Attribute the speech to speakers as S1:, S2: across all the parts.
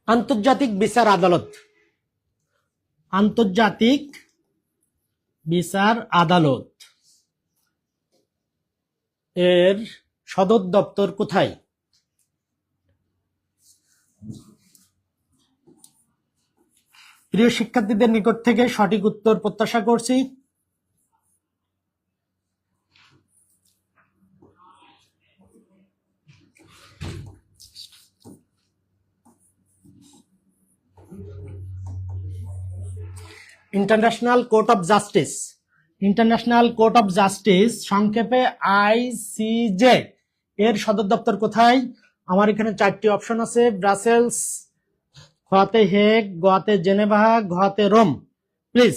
S1: আন্তর্জাতিক বিচার আদালত। আন্তর্জাতিক বিচার আদালত এর সদর দপ্তর কোথায়? প্রিয় শিক্ষার্থীদের নিকট থেকে সঠিক উত্তর প্রত্যাশা করছি। International court of justice. International court of justice সংক্ষেপে আইসিজে এর সদর দপ্তর কোথায়? আমার এখানে 4টি অপশন আছে। ব্রাসেলস, খতে হেগ, গতে জেনেভা, ঘতে রোম। প্লিজ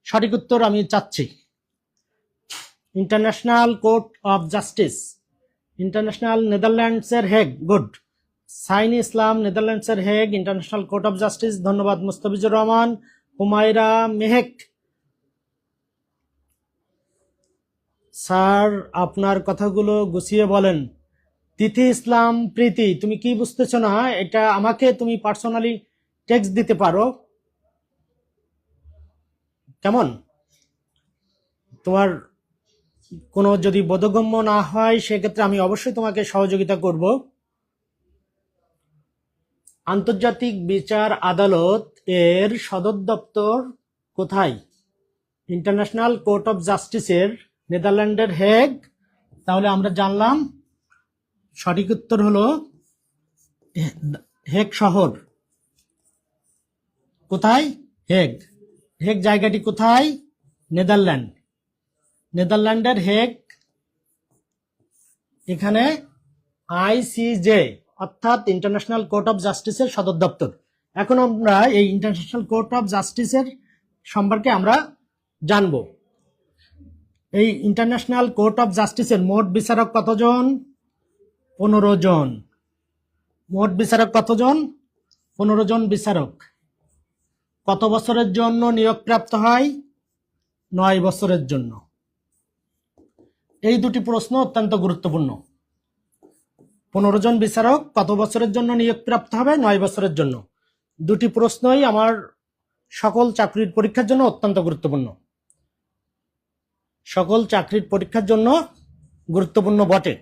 S1: সঠিক উত্তর আমি চাচ্ছি। International court of justice international নেদারল্যান্ডসের হেগ। গুড। সাইন ইসলাম, নেদারল্যান্ডসের Hague, international court of justice. ধন্যবাদ মুস্তাফিজুর রহমান, হুমায়রা মেহেক। স্যার আপনার কথাগুলো গুছিয়ে বলেন। তিথি ইসলাম প্রীতি, তুমি কি বুঝতেছো না? এটা আমাকে তুমি পার্সোনালি টেক্সট দিতে পারো, কেমন? তোমার কোনো যদি বোধগম্য না হয় সেক্ষেত্রে আমি অবশ্যই তোমাকে সহযোগিতা করব। আন্তর্জাতিক বিচার আদালত এর সদর দপ্তর কোথায়? ইন্টারন্যাশনাল কোর্ট অফ জাস্টিসের নেদারল্যান্ডের হেগ। তাহলে আমরা জানলাম সঠিক উত্তর হলো হেগ শহর। কোথায়? হেগ। হেগ জায়গাটি কোথায়? নেদারল্যান্ড। নেদারল্যান্ডের হেগ। এখানে আইসিজে অর্থাৎ ইন্টারন্যাশনাল কোর্ট অফ জাস্টিসের সদর দপ্তর। এখন আমরা এই ইন্টারন্যাশনাল কোর্ট অফ জাস্টিসের সম্পর্কে আমরা জানব। এই ইন্টারন্যাশনাল কোর্ট অফ জাস্টিসের মোট বিচারক কতজন? 15 জন। মোট বিচারক কতজন? 15 জন বিচারক। কত বছরের জন্য নিয়োগপ্রাপ্ত হয়? 9 বছরের জন্য। এই দুটি প্রশ্ন অত্যন্ত গুরুত্বপূর্ণ। 15 জন বিচারক কত বছরের জন্য নিয়োগপ্রাপ্ত হবে? 9 বছরের জন্য। দুটি প্রশ্নই আমার সকল চাকরির পরীক্ষার জন্য অত্যন্ত গুরুত্বপূর্ণ। সকল চাকরির পরীক্ষার জন্য গুরুত্বপূর্ণ বটে।